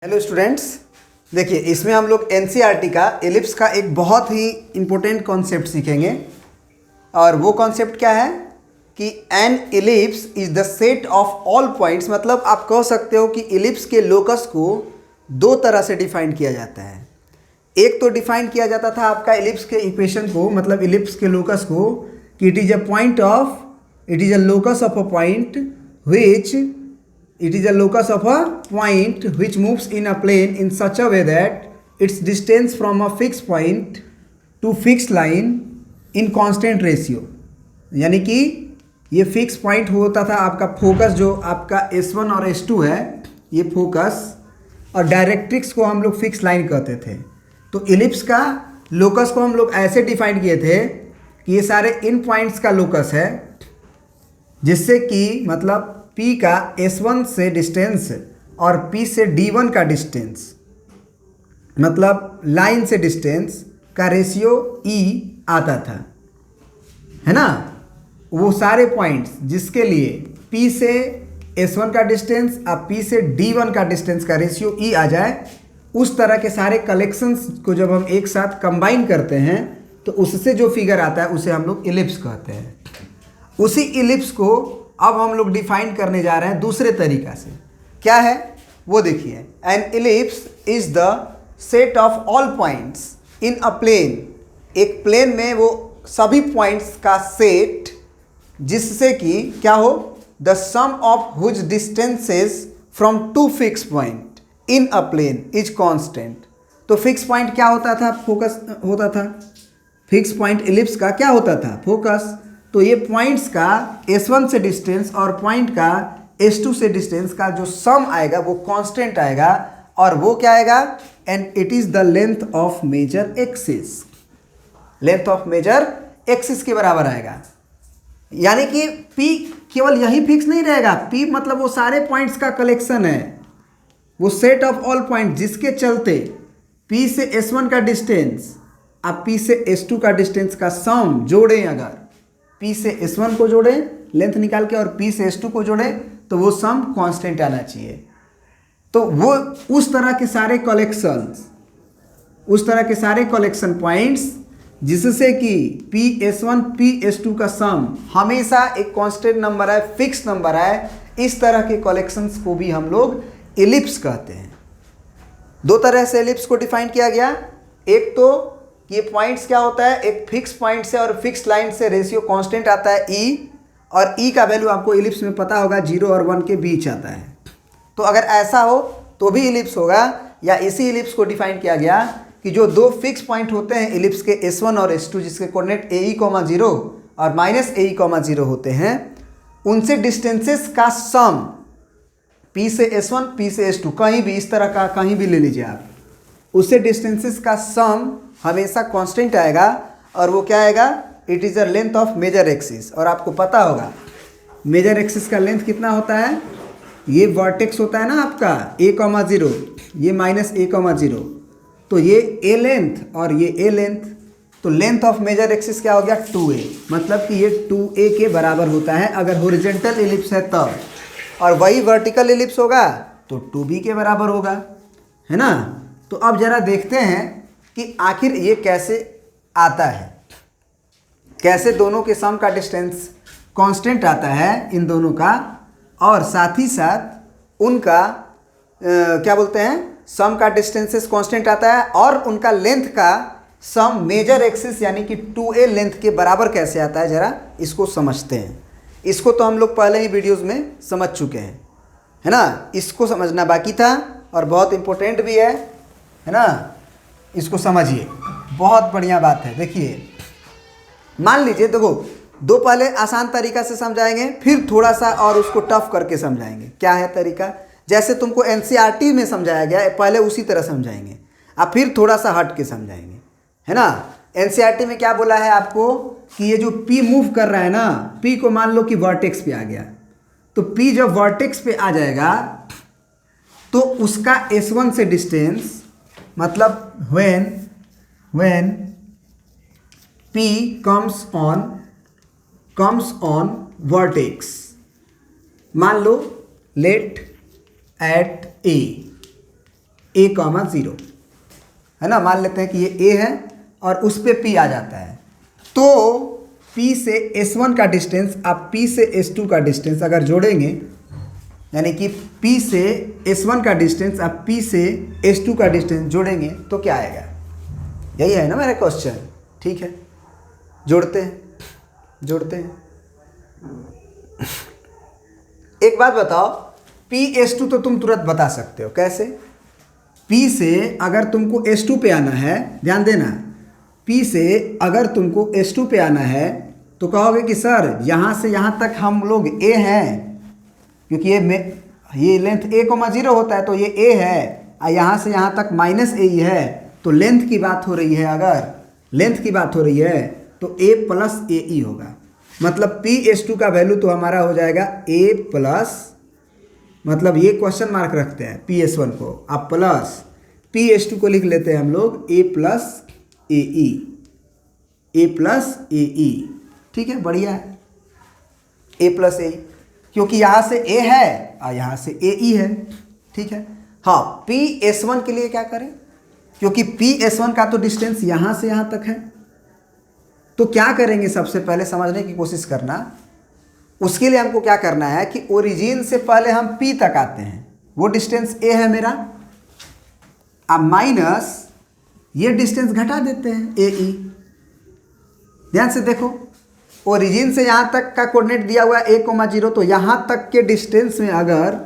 Hello students, देखिए इसमें हम लोग एनसीईआरटी का एलिप्स का एक बहुत ही इम्पोर्टेंट कॉन्सेप्ट सीखेंगे। और वो कॉन्सेप्ट क्या है कि N ellipse is the set of all points. मतलब आप कह सकते हो कि एलिप्स के लोकस को दो तरह से डिफाइन किया जाता है। एक तो डिफाइन किया जाता था आपका एलिप्स के इक्वेशन को, मतलब एलिप्स के लोकस को, कि it is a locus of a point which it is a locus of a point which moves in a plane in such a way that its distance from a fixed point to fixed line in constant ratio। यानी कि ये fix point होता था आपका focus, जो आपका S1 और S2 है, ये फोकस, और डायरेक्ट्रिक्स को हम लोग फिक्स लाइन कहते थे। तो एलिप्स का लोकस को हम लोग ऐसे डिफाइन किए थे कि ये सारे इन पॉइंट्स का लोकस है, जिससे कि मतलब P का S1 से डिस्टेंस और P से D1 का डिस्टेंस, मतलब लाइन से डिस्टेंस का रेशियो E आता था, है ना। वो सारे पॉइंट्स जिसके लिए P से S1 का डिस्टेंस और P से D1 का डिस्टेंस का रेशियो E आ जाए, उस तरह के सारे कलेक्शंस को जब हम एक साथ कंबाइन करते हैं तो उससे जो फिगर आता है उसे हम लोग एलिप्स कहते हैं। उसी एलिप्स को अब हम लोग डिफाइन करने जा रहे हैं दूसरे तरीका से। क्या है वो देखिए। An ellipse is the set of all points in a plane. एक प्लेन में वो सभी पॉइंट्स का सेट जिससे कि क्या हो, the sum of whose distances from two fix point in a plane is constant. तो फिक्स पॉइंट क्या होता था, फोकस होता था। फिक्स पॉइंट एलिप्स का क्या होता था, फोकस। तो ये पॉइंट्स का S1 से डिस्टेंस और पॉइंट का S2 से डिस्टेंस का जो सम आएगा वो कांस्टेंट आएगा, और वो क्या आएगा, and it is the length of major axis. Length of major axis के बराबर आएगा। यानी कि P केवल यही फिक्स नहीं रहेगा। P मतलब वो सारे पॉइंट्स का कलेक्शन है, वो सेट ऑफ ऑल पॉइंट जिसके चलते P से S1 का डिस्टेंस अब P से S2 का डिस्टेंस का सम जोड़ें, अगर P से S1 को जोड़ें लेंथ निकाल के और P से S2 को जोड़ें तो वो सम कांस्टेंट आना चाहिए। तो वो उस तरह के सारे कलेक्शन पॉइंट्स जिससे कि PS1 PS2 का सम हमेशा एक कांस्टेंट नंबर है, फिक्स नंबर है, इस तरह के कलेक्शंस को भी हम लोग एलिप्स कहते हैं। दो तरह से एलिप्स को डिफाइन किया गया। एक तो ये पॉइंट्स क्या होता है, एक फिक्स पॉइंट से और फिक्स लाइन से रेशियो कांस्टेंट आता है E, और E का वैल्यू आपको एलिप्स में पता होगा 0 और 1 के बीच आता है। तो अगर ऐसा हो तो भी एलिप्स होगा। या इसी एलिप्स को डिफाइन किया गया कि जो दो फिक्स पॉइंट होते हैं एलिप्स के S1 और S2, जिसके कोऑर्डिनेट AE, 0 और -AE, 0 होते हैं, उनसे डिस्टेंसेस का सम P से S1 P से S2 कहीं भी इस तरह का कहीं भी ले लीजिए आप, उससे डिस्टेंसेस का सम हमेशा कांस्टेंट आएगा। और वो क्या आएगा, it is a length of major axis. और आपको पता होगा मेजर एक्सिस का लेंथ कितना होता है। ये वर्टेक्स होता है ना आपका A, 0, ये -A, 0, तो ये A लेंथ और ये A लेंथ। तो लेंथ ऑफ मेजर एक्सिस क्या हो गया, 2A। मतलब कि ये 2A के बराबर होता है अगर हॉरिजॉन्टल एलिप्स है तब, और वही वर्टिकल एलिप्स होगा तो 2B के बराबर होगा, है ना। तो अब जरा देखते हैं कि आखिर ये कैसे आता है, कैसे दोनों के सम का डिस्टेंस कांस्टेंट आता है इन दोनों का, और साथ ही साथ उनका क्या बोलते हैं, सम का डिस्टेंसेस कांस्टेंट आता है, और उनका लेंथ का सम मेजर एक्सिस यानी कि 2A लेंथ के बराबर कैसे आता है, जरा इसको समझते हैं। इसको तो हम लोग पहले ही वीडियोज़ में समझ चुके हैं, है ना। इसको समझना बाकी था और बहुत इंपॉर्टेंट भी है ना। इसको समझिए, बहुत बढ़िया बात है। देखिए मान लीजिए, देखो दो पहले आसान तरीका से समझाएंगे, फिर थोड़ा सा और उसको टफ करके समझाएंगे। क्या है तरीका, जैसे तुमको एनसीईआरटी में समझाया गया है पहले उसी तरह समझाएंगे, अब फिर थोड़ा सा हट के समझाएंगे, है ना। एनसीईआरटी में क्या बोला है आपको कि ये जो P मूव कर रहा है ना, P को मान लो कि वर्टेक्स पे आ गया, तो P जब वर्टेक्स पे आ जाएगा तो उसका S1 से डिस्टेंस, मतलब when P comes on vertex, मान लो let at A, a comma 0, है ना। मान लेते हैं कि ये a है और उस पर p आ जाता है, तो p से s1 का डिस्टेंस आप p से s2 का डिस्टेंस अगर जोड़ेंगे, यानी कि p से s1 का डिस्टेंस आप p से s2 का डिस्टेंस जोड़ेंगे तो क्या आएगा? यही है ना मेरा क्वेश्चन। ठीक है, जोड़ते हैं। एक बात बताओ, PS2 तो तुम तुरंत बता सकते हो, कैसे? P से अगर तुमको S2 पे आना है, ध्यान देना, P से अगर तुमको S2 पे आना है तो कहोगे कि सर यहाँ से यहाँ तक हम लोग A हैं, क्योंकि ये लेंथ a,0 होता है तो ये a है, और यहाँ से यहाँ तक माइनस a ही है, तो लेंथ की बात हो रही है। अगर लेंथ की बात हो रही है तो a प्लस ए ई होगा, मतलब PS2 का वैल्यू तो हमारा हो जाएगा a प्लस, मतलब ये क्वेश्चन मार्क रखते हैं PS1 को, अब प्लस PS2 को लिख लेते हैं हम लोग a प्लस ए ई। ठीक है, बढ़िया है, a प्लस ए, क्योंकि यहाँ से a है और यहाँ से ए ई है। ठीक है, हाँ, PS1 के लिए क्या करें, क्योंकि PS1 का तो डिस्टेंस यहाँ से यहाँ तक है, तो क्या करेंगे? सबसे पहले समझने की कोशिश करना। उसके लिए हमको क्या करना है कि ओरिजिन से पहले हम P तक आते हैं, वो डिस्टेंस a है मेरा, अब माइनस ये डिस्टेंस घटा देते हैं ए ई। ध्यान से देखो, ओरिजिन से यहाँ तक का कोऑर्डिनेट दिया हुआ है a,0, तो यहाँ तक के डिस्टेंस में अगर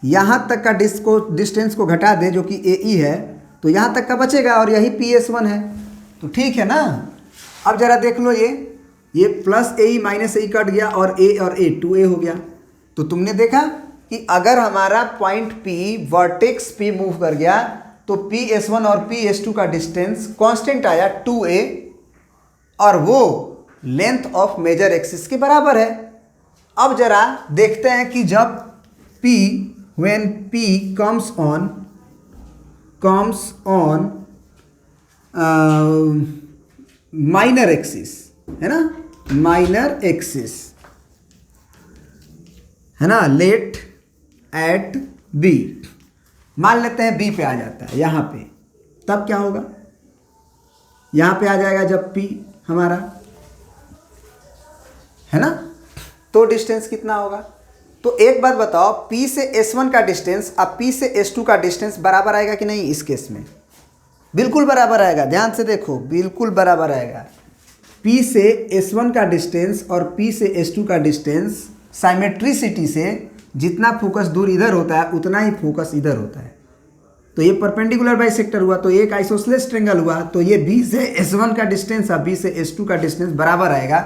यहाँ तक का डिस्टेंस को घटा दें जो कि ए ई है, तो यहाँ तक का बचेगा और यही PS1 है, तो ठीक है ना। अब जरा देख लो, ये प्लस ए ई माइनस ए ई कट गया और a 2a हो गया। तो तुमने देखा कि अगर हमारा point P vertex P move कर गया तो PS1 और PS2 का डिस्टेंस कांस्टेंट आया 2a, और वो लेंथ ऑफ मेजर एक्सिस के बराबर है। अब जरा देखते हैं कि जब when P comes on minor axis, है ना, माइनर एक्सिस, है ना, लेट एट B, मान लेते हैं B पे आ जाता है यहाँ पे, तब क्या होगा? यहाँ पे आ जाएगा जब P हमारा, है ना, तो डिस्टेंस कितना होगा? तो एक बात बताओ, P से S1 का डिस्टेंस अब P से S2 का डिस्टेंस बराबर आएगा कि नहीं? इस केस में बिल्कुल बराबर आएगा, ध्यान से देखो, बिल्कुल बराबर आएगा। P से S1 का डिस्टेंस और P से S2 का डिस्टेंस साइमेट्रिसिटी से जितना फोकस दूर इधर होता है उतना ही फोकस इधर होता है, तो ये परपेंडिकुलर बाइसेक्टर हुआ, तो एक आइसोसेलेस ट्रायंगल हुआ, तो ये B से S1 का डिस्टेंस और B से S2 का डिस्टेंस बराबर आएगा।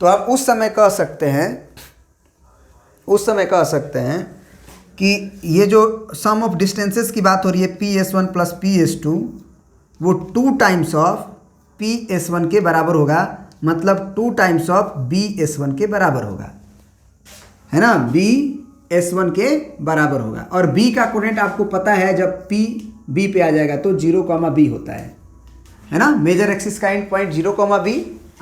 तो आप उस समय कह सकते हैं कि ये जो सम ऑफ डिस्टेंसेस की बात हो रही है PS1 प्लस PS2, वो 2 टाइम्स ऑफ PS1 के बराबर होगा, मतलब 2 टाइम्स ऑफ BS1 के बराबर होगा, है ना, BS1 के बराबर होगा। और B का कोऑर्डिनेट आपको पता है, जब P B पे आ जाएगा तो 0,B होता है ना, मेजर एक्सिस का एंड पॉइंट 0,B,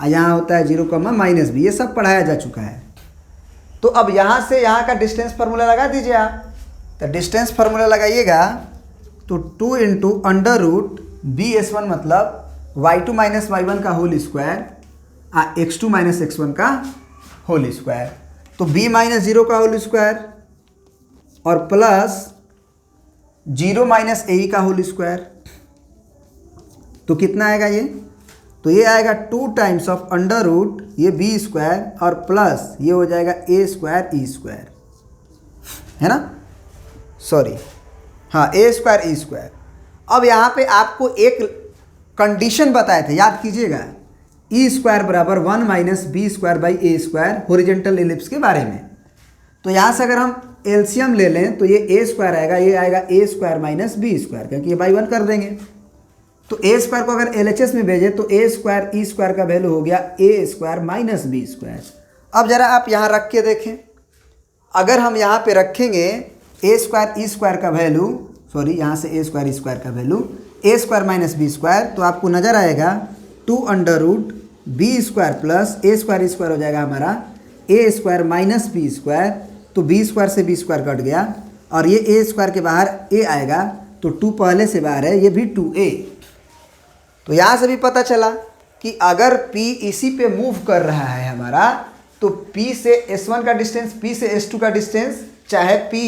यहाँ होता है 0,-B, ये सब पढ़ाया जा चुका है। तो अब यहाँ से यहाँ का डिस्टेंस फार्मूला लगा दीजिए आप, तो डिस्टेंस फार्मूला लगाइएगा तो 2 इंटू अंडर रूट BS1 मतलब y2 माइनस y1 का whole square x2 minus x1 का होल स्क्वायर, तो b माइनस 0 का होल स्क्वायर और प्लस 0 माइनस ए का होल स्क्वायर, तो कितना आएगा ये? तो ये आएगा 2 टाइम्स ऑफ अंडर रूट ये b स्क्वायर और प्लस ये हो जाएगा a स्क्वायर e स्क्वायर, है ना, सॉरी, हाँ, a स्क्वायर e स्क्वायर। अब यहाँ पे आपको एक कंडीशन बताए थे, याद कीजिएगा, ई स्क्वायर बराबर 1 minus B square by A square horizontal ellipse के बारे में। तो यहाँ से अगर हम एलसीएम ले लें तो ये ए स्क्वायर आएगा, ये आएगा ए स्क्वायर माइनस बी स्क्वायर, क्योंकि ये बाई 1 कर देंगे। तो ए स्क्वायर को अगर एलएचएस में भेजें तो ए स्क्वायर ई स्क्वायर का वैल्यू हो गया ए स्क्वायर माइनस बी स्क्वायर। अब जरा आप यहाँ रख के देखें, अगर हम यहाँ पे रखेंगे ए स्क्वायर ई स्क्वायर का वैल्यू, सॉरी, यहाँ से ए स्क्वायर ई स्क्वायर का value a square minus B square, तो आपको नज़र आएगा 2 under root b square plus a square e square हो जाएगा हमारा a square minus B square, तो बी स्क्वायर से बी स्क्वायर कट गया और ये ए स्क्वायर के बाहर ए आएगा, तो 2 पहले से बाहर है, ये भी 2a। तो यहाँ से भी पता चला कि अगर P इसी पे मूव कर रहा है हमारा, तो P से S1 का डिस्टेंस, P से S2 का डिस्टेंस, चाहे P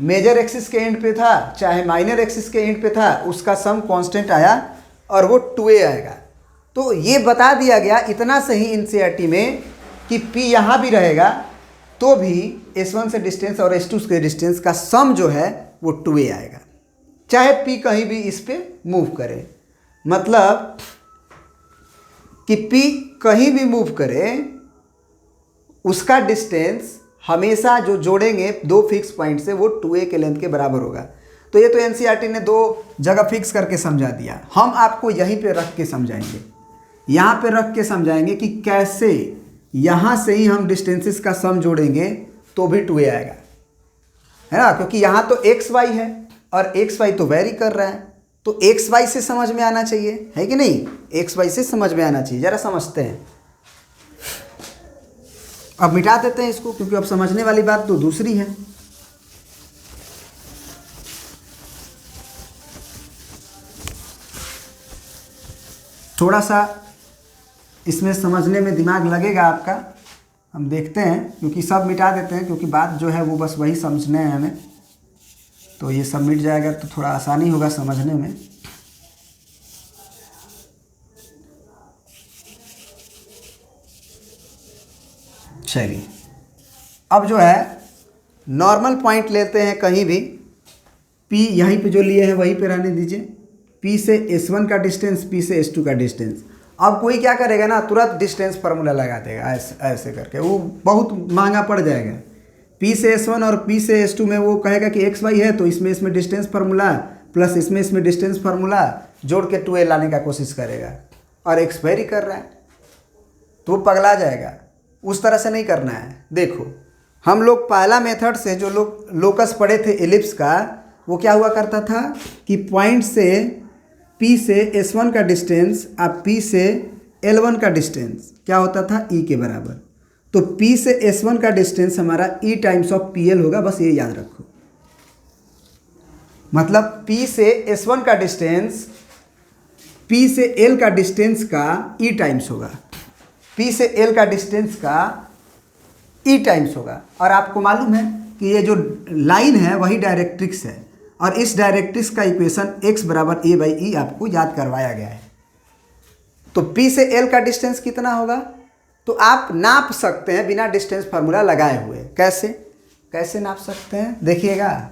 मेजर एक्सिस के एंड पे था चाहे माइनर एक्सिस के एंड पे था, उसका सम कांस्टेंट आया और वो 2a आएगा। तो ये बता दिया गया इतना सही एनसीईआरटी में कि P यहाँ भी रहेगा तो भी S1 से डिस्टेंस और S2 के डिस्टेंस का सम जो है वो 2a आएगा, चाहे P कहीं भी इस पे मूव करे। मतलब कि P कहीं भी मूव करे उसका डिस्टेंस हमेशा जो जोड़ेंगे 2 फिक्स पॉइंट से वो 2a के लेंथ के बराबर होगा। तो ये तो एनसीईआरटी ने 2 जगह फिक्स करके समझा दिया, हम आपको यहीं पे रख के समझाएंगे। यहाँ पे रख के समझाएंगे कि कैसे यहाँ से ही हम डिस्टेंसेस का सम जोड़ेंगे तो भी 2a आएगा, है ना, क्योंकि यहाँ तो एक्स वाई है और एक्स वाई तो वेरी कर रहा है, तो एक्स वाई से समझ में आना चाहिए, है कि नहीं, एक्स वाई से समझ में आना चाहिए। ज़रा समझते हैं, अब मिटा देते हैं इसको, क्योंकि अब समझने वाली बात तो दूसरी है। थोड़ा सा इसमें समझने में दिमाग लगेगा आपका, हम देखते हैं, क्योंकि सब मिटा देते हैं, क्योंकि बात जो है वो बस वही समझना है हमें। तो ये सब मिट जाएगा तो थोड़ा आसानी होगा समझने में। चलिए, अब जो है नॉर्मल पॉइंट लेते हैं कहीं भी, P यहीं पे जो लिए हैं वहीं पे रहने दीजिए। P से S1 का डिस्टेंस, P से S2 का डिस्टेंस। अब कोई क्या करेगा ना, तुरंत डिस्टेंस फार्मूला लगा देगा ऐसे करके, वो बहुत महंगा पड़ जाएगा। P से S1 और P से S2 में वो कहेगा कि एक्स वाई है, तो इसमें डिस्टेंस फार्मूला प्लस इसमें डिस्टेंस फार्मूला जोड़ के 2a लाने का कोशिश करेगा, और एक्स वेरी कर रहा है तो वो पगला जाएगा। उस तरह से नहीं करना है। देखो, हम लोग पहला मेथड से जो लोग लोकस पढ़े थे एलिप्स का, वो क्या हुआ करता था कि पॉइंट से P से S1 का डिस्टेंस और P से L1 का डिस्टेंस क्या होता था, E के बराबर। तो P से S1 का डिस्टेंस हमारा E टाइम्स ऑफ PL होगा, बस ये याद रखो। मतलब P से S1 का डिस्टेंस P से L का डिस्टेंस का E टाइम्स होगा, P से L का डिस्टेंस का E टाइम्स होगा। और आपको मालूम है कि ये जो लाइन है वही डायरेक्ट्रिक्स है, और इस डायरेक्ट्रिक्स का इक्वेशन x बराबर a/e आपको याद करवाया गया है। तो P से L का डिस्टेंस कितना होगा, तो आप नाप सकते हैं बिना डिस्टेंस फार्मूला लगाए हुए। कैसे नाप सकते हैं, देखिएगा,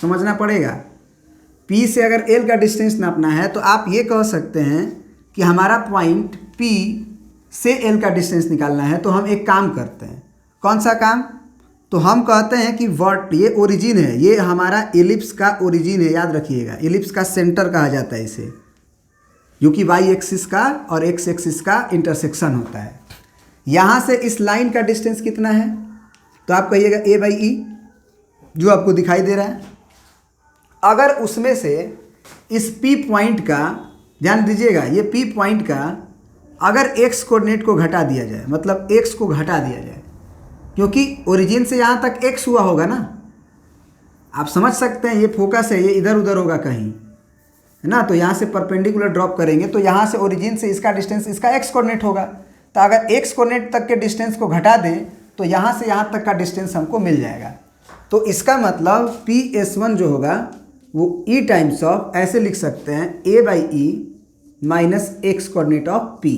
समझना पड़ेगा। P से अगर L का डिस्टेंस नापना है तो आप ये कह सकते हैं कि हमारा पॉइंट P से L का डिस्टेंस निकालना है, तो हम एक काम करते हैं। कौन सा काम, तो हम कहते हैं कि ये ओरिजिन है, ये हमारा एलिप्स का ओरिजिन है, याद रखिएगा। एलिप्स का सेंटर कहा जाता है इसे, जो कि वाई एक्सिस का और एक्स एक्सिस का इंटरसेक्शन होता है। यहाँ से इस लाइन का डिस्टेंस कितना है, तो आप कहिएगा a/e, जो आपको दिखाई दे रहा है। अगर उसमें से इस P पॉइंट का, ध्यान दीजिएगा, ये P पॉइंट का अगर x कोऑर्डिनेट को घटा दिया जाए, मतलब x को घटा दिया जाए, क्योंकि ओरिजिन से यहाँ तक x हुआ होगा ना, आप समझ सकते हैं, ये फोकस है, ये इधर उधर होगा कहीं, है ना। तो यहाँ से परपेंडिकुलर ड्रॉप करेंगे तो यहाँ से ओरिजिन से इसका डिस्टेंस, इसका x कोऑर्डिनेट होगा। तो अगर x कोऑर्डिनेट तक के डिस्टेंस को घटा दें तो यहाँ से यहाँ तक का डिस्टेंस हमको मिल जाएगा। तो इसका मतलब PS1 जो होगा वो E टाइम्स ऑफ, ऐसे लिख सकते हैं, a/e minus x coordinate of P।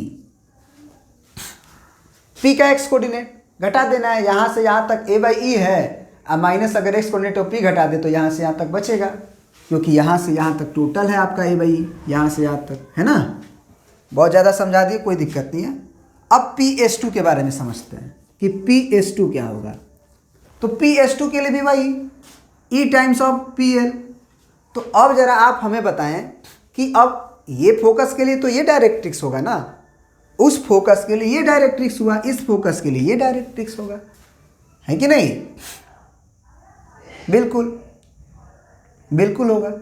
P का x कोऑर्डिनेट घटा देना है, यहाँ से यहाँ तक a/e है, और माइनस अगर x कोऑर्डिनेट ऑफ P घटा दे तो यहाँ से यहाँ तक बचेगा, क्योंकि यहाँ से यहाँ तक टोटल है आपका a/e, यहाँ से यहाँ तक, है ना। बहुत ज़्यादा समझा दिए, कोई दिक्कत नहीं है। अब PS2 के बारे में समझते हैं कि PS2 क्या होगा। तो PS2 के लिए भी वही E टाइम्स ऑफ PL। तो अब ज़रा आप हमें बताएं कि अब ये फोकस के लिए तो ये डायरेक्ट्रिक्स होगा ना, उस फोकस के लिए ये डायरेक्ट्रिक्स हुआ, इस फोकस के लिए ये डायरेक्ट्रिक्स होगा, है कि नहीं, बिल्कुल बिल्कुल होगा,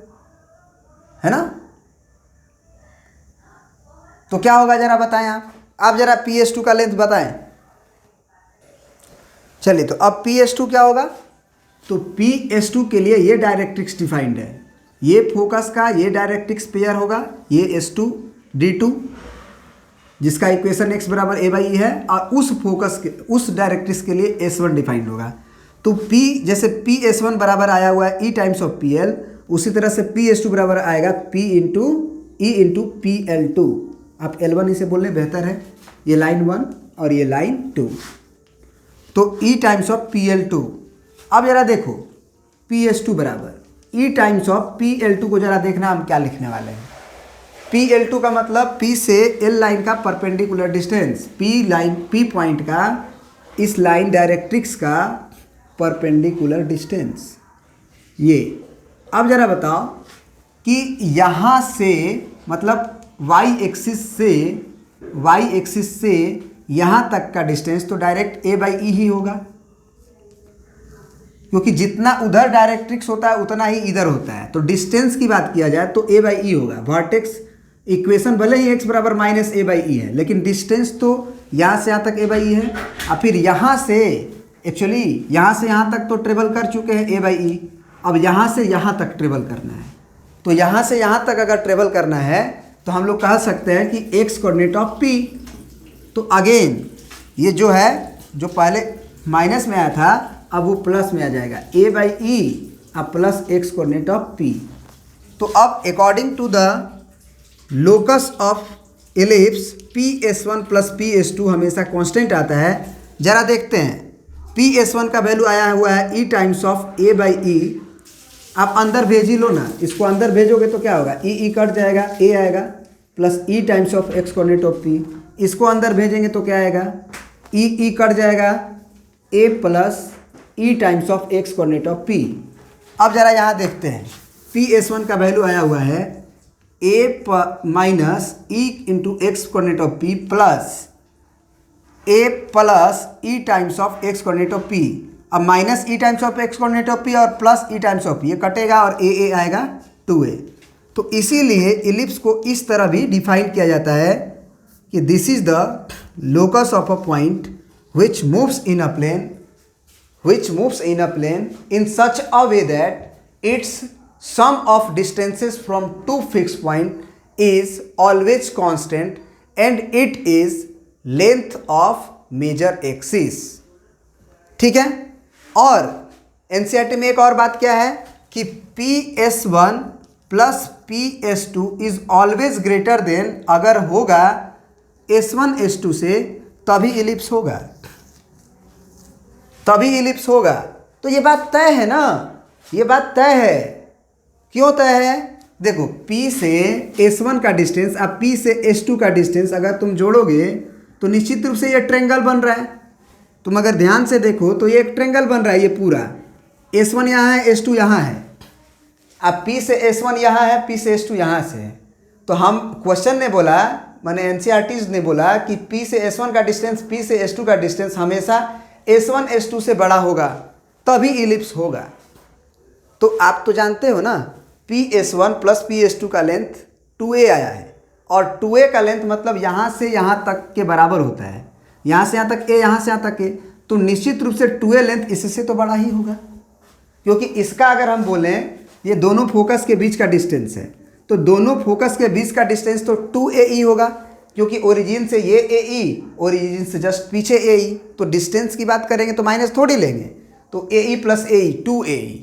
है ना। तो क्या होगा जरा बताएं आप जरा PS2 का लेंथ बताएं। चलिए, तो अब PS2 क्या होगा, तो PS2 के लिए ये डायरेक्ट्रिक्स डिफाइंड है, ये फोकस का ये डायरेक्ट्रिक्स पेयर होगा, ये S2D2 जिसका इक्वेशन x बराबर a/e है, और उस फोकस के उस डायरेक्ट्रिक्स के लिए S1 डिफाइंड होगा। तो P जैसे PS1 बराबर आया हुआ है E टाइम्स ऑफ PL, उसी तरह से PS2 बराबर आएगा P into E into PL2। आप L1 इसे बोलने बेहतर है, ये लाइन 1 और ये लाइन 2, तो E टाइम्स ऑफ PL2। अब जरा देखो PS2 बराबर E टाइम्स ऑफ PL2 को जरा देखना हम क्या लिखने वाले हैं। PL2 का मतलब P से L लाइन का परपेंडिकुलर डिस्टेंस, P पॉइंट का इस लाइन डायरेक्ट्रिक्स का परपेंडिकुलर डिस्टेंस ये। अब जरा बताओ कि यहाँ से मतलब y एक्सिस से यहाँ तक का डिस्टेंस तो डायरेक्ट a/e ही होगा, क्योंकि जितना उधर डायरेक्ट्रिक्स होता है उतना ही इधर होता है। तो डिस्टेंस की बात किया जाए तो a/e होगा। वर्टेक्स इक्वेशन भले ही x बराबर माइनस a/e है, लेकिन डिस्टेंस तो यहाँ से यहाँ तक a/e है। और फिर यहाँ से एक्चुअली यहाँ से यहाँ तक तो ट्रेवल कर चुके हैं a/e, अब यहाँ से यहाँ तक ट्रेवल करना है। तो यहाँ से यहाँ तक अगर ट्रेवल करना है तो हम लोग कह सकते हैं कि x कोऑर्डिनेट ऑफ p। तो अगेन ये जो है, जो पहले माइनस में आया था अब वो प्लस में आ जाएगा, a/e अब plus x coordinate of p। तो अब according to the locus of ellipse PS1 plus PS2 हमेशा कांस्टेंट आता है। जरा देखते हैं, PS1 का वैल्यू आया हुआ है E टाइम्स ऑफ a/e। आप अंदर भेज ही लो ना, इसको अंदर भेजोगे तो क्या होगा, E कट जाएगा, a आएगा plus E times of x coordinate of p। इसको अंदर भेजेंगे तो क्या आएगा, E कट जाएगा, a plus E times of x coordinate of p। अब जरा यहाँ देखते हैं, PS1 का वैल्यू आया हुआ है a minus E into x coordinate of p plus a plus E times of x coordinate of p। अब minus E times of x coordinate of p और plus E times of p, ये कटेगा और a आएगा 2a। तो इसीलिए ellipse को इस तरह भी डिफाइन किया जाता है कि this is the locus of a point which moves in a plane in such a way that its sum of distances from two fixed point is always constant and it is length of major axis। ठीक है। और NCERT में एक और बात क्या है कि PS1 plus PS2 is always greater than, अगर होगा S1 S2 से तभी इलिप्स होगा, तभी इलिप्स होगा। तो ये बात तय है ना, ये बात तय है। क्यों तय है, देखो P से S1 का डिस्टेंस अब P से S2 का डिस्टेंस अगर तुम जोड़ोगे तो निश्चित रूप से ये ट्रेंगल बन रहा है। तुम अगर ध्यान से देखो तो ये एक ट्रेंगल बन रहा है, ये पूरा S1 यहाँ है, S2 यहाँ है। अब P से S1 यहाँ है, P से S2 यहाँ से है। तो हम क्वेश्चन ने बोला, माने एनसीईआरटीज ने बोला कि P से S1 का डिस्टेंस P से S2 का डिस्टेंस हमेशा S1 S2 से बड़ा होगा तभी इलिप्स होगा। तो आप तो जानते हो ना, PS1 प्लस PS2 का लेंथ 2a आया है, और 2a का लेंथ मतलब यहाँ से यहाँ तक के बराबर होता है, यहाँ से यहाँ तक a, यहाँ से यहाँ तक a। तो निश्चित रूप से 2a लेंथ इससे तो बड़ा ही होगा, क्योंकि इसका अगर हम बोलें ये दोनों फोकस के बीच का डिस्टेंस है, तो दोनों फोकस के बीच का डिस्टेंस तो 2ae होगा, क्योंकि ओरिजिन से ये ae, ओरिजिन से जस्ट पीछे ae। तो डिस्टेंस की बात करेंगे तो माइनस थोड़ी लेंगे, तो ae प्लस ae 2ae।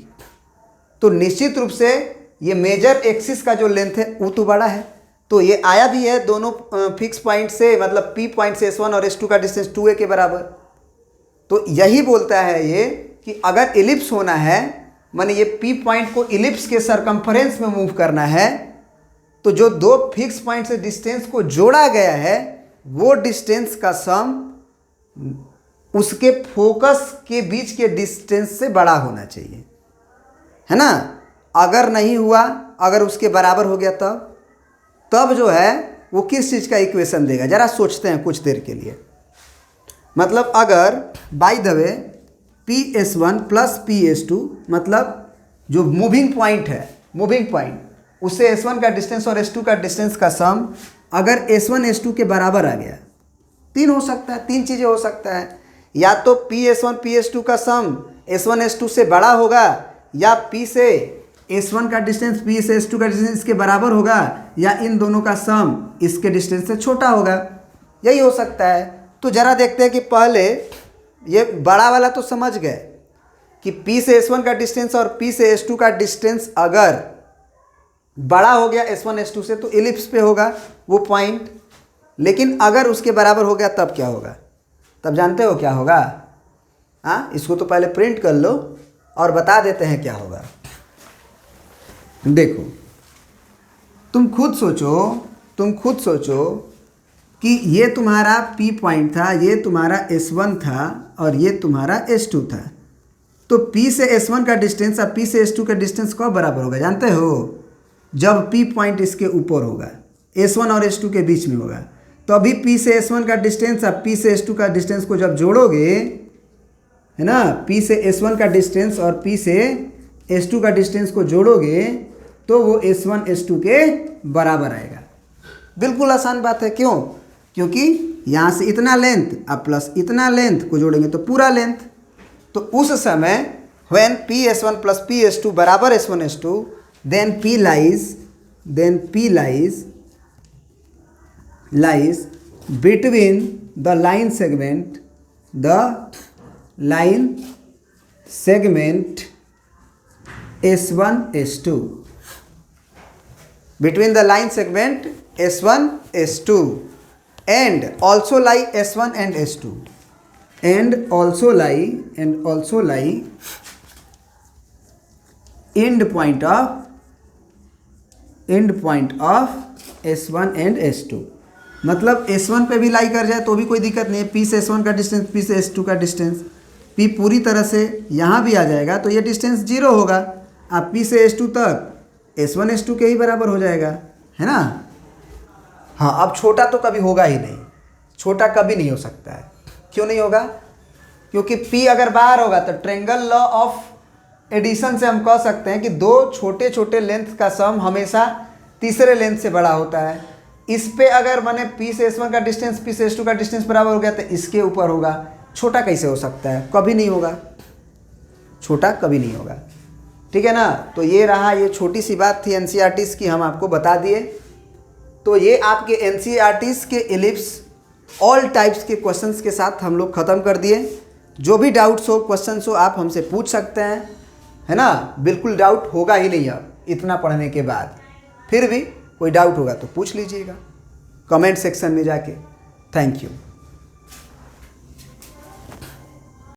तो निश्चित रूप से ये मेजर एक्सिस का जो लेंथ है वो तो बड़ा है। तो ये आया भी है दोनों फिक्स पॉइंट से, मतलब P पॉइंट से S1 और S2 का डिस्टेंस 2a के बराबर। तो यही बोलता है ये कि अगर इलिप्स होना है, माने ये P पॉइंट को इलिप्स के सरकमफरेंस में मूव करना है, तो जो दो फिक्स पॉइंट से डिस्टेंस को जोड़ा गया है वो डिस्टेंस का सम उसके फोकस के बीच के डिस्टेंस से बड़ा होना चाहिए, है ना। अगर नहीं हुआ, अगर उसके बराबर हो गया तब जो है वो किस चीज़ का इक्वेशन देगा, ज़रा सोचते हैं कुछ देर के लिए। मतलब अगर by the way PS1 plus PS2 मतलब जो मूविंग पॉइंट है, मूविंग पॉइंट उससे S1 का डिस्टेंस और S2 का डिस्टेंस का सम अगर S1 S2 के बराबर आ गया, तीन हो सकता है, तीन चीज़ें हो सकता है। या तो PS1 PS2 का सम S1 S2 से बड़ा होगा, या P से S1 का डिस्टेंस P से S2 का डिस्टेंस इसके बराबर होगा या इन दोनों का सम इसके डिस्टेंस से छोटा होगा, यही हो सकता है। तो ज़रा देखते हैं कि पहले ये बड़ा वाला तो समझ गए कि P से S1 का डिस्टेंस और P से S2 का डिस्टेंस अगर बड़ा हो गया S1 S2 से तो इलिप्स पे होगा वो पॉइंट, लेकिन अगर उसके बराबर हो गया तब क्या होगा? तब जानते हो क्या होगा? हाँ, इसको तो पहले प्रिंट कर लो और बता देते हैं क्या होगा। देखो, तुम खुद सोचो कि ये तुम्हारा P पॉइंट था, ये तुम्हारा S1 था और ये तुम्हारा S2 था। तो P से S1 का डिस्टेंस और P से S2 का डिस्टेंस कब बराबर होगा जानते हो? जब P पॉइंट इसके ऊपर होगा, S1 और S2 के बीच में होगा। तो अभी P से S1 का डिस्टेंस और P से S2 का डिस्टेंस को जब जोड़ोगे, है ना, P से S1 का डिस्टेंस और P से S2 का डिस्टेंस को जोड़ोगे तो वो S1 S2 के बराबर आएगा। बिल्कुल आसान बात है। क्यों? क्योंकि यहाँ से इतना लेंथ अब प्लस इतना लेंथ को जोड़ेंगे तो पूरा लेंथ। तो उस समय when P S1 plus P S2 बराबर S1 S2, then P lies between the line segment S1 S2, between the line segment S1 S2 and also lie S1 and S2 and also lie end point of S1 and S2। मतलब S1 पे भी लाई कर जाए तो भी कोई दिक्कत नहीं है। P से S1 का डिस्टेंस, P से S2 का डिस्टेंस, P पूरी तरह से यहाँ भी आ जाएगा तो ये डिस्टेंस 0 होगा। अब P से S2 तक S1 S2 के ही बराबर हो जाएगा, है ना। हाँ, अब छोटा तो कभी होगा ही नहीं, छोटा कभी नहीं हो सकता है। क्यों नहीं होगा? क्योंकि P अगर बाहर होगा तो ट्रायंगल लॉ ऑफ एडिशन से हम कह सकते हैं कि दो छोटे छोटे लेंथ का सम हमेशा तीसरे लेंथ से बड़ा होता है। इस पे अगर मैंने P से S1 का डिस्टेंस P से S2 का डिस्टेंस बराबर हो गया तो इसके ऊपर होगा। छोटा कैसे हो सकता है? कभी नहीं होगा, छोटा कभी नहीं होगा। ठीक है ना। तो ये रहा, ये छोटी सी बात थी NCERTs की, हम आपको बता दिए। तो ये आपके NCERTs के एलिप्स ऑल टाइप्स के क्वेश्चंस के साथ हम लोग ख़त्म कर दिए। जो भी डाउट्स हो, क्वेश्चंस हो, आप हमसे पूछ सकते हैं, है ना। बिल्कुल डाउट होगा ही नहीं अब इतना पढ़ने के बाद। फिर भी कोई डाउट होगा तो पूछ लीजिएगा कमेंट सेक्शन में जाके। Thank you.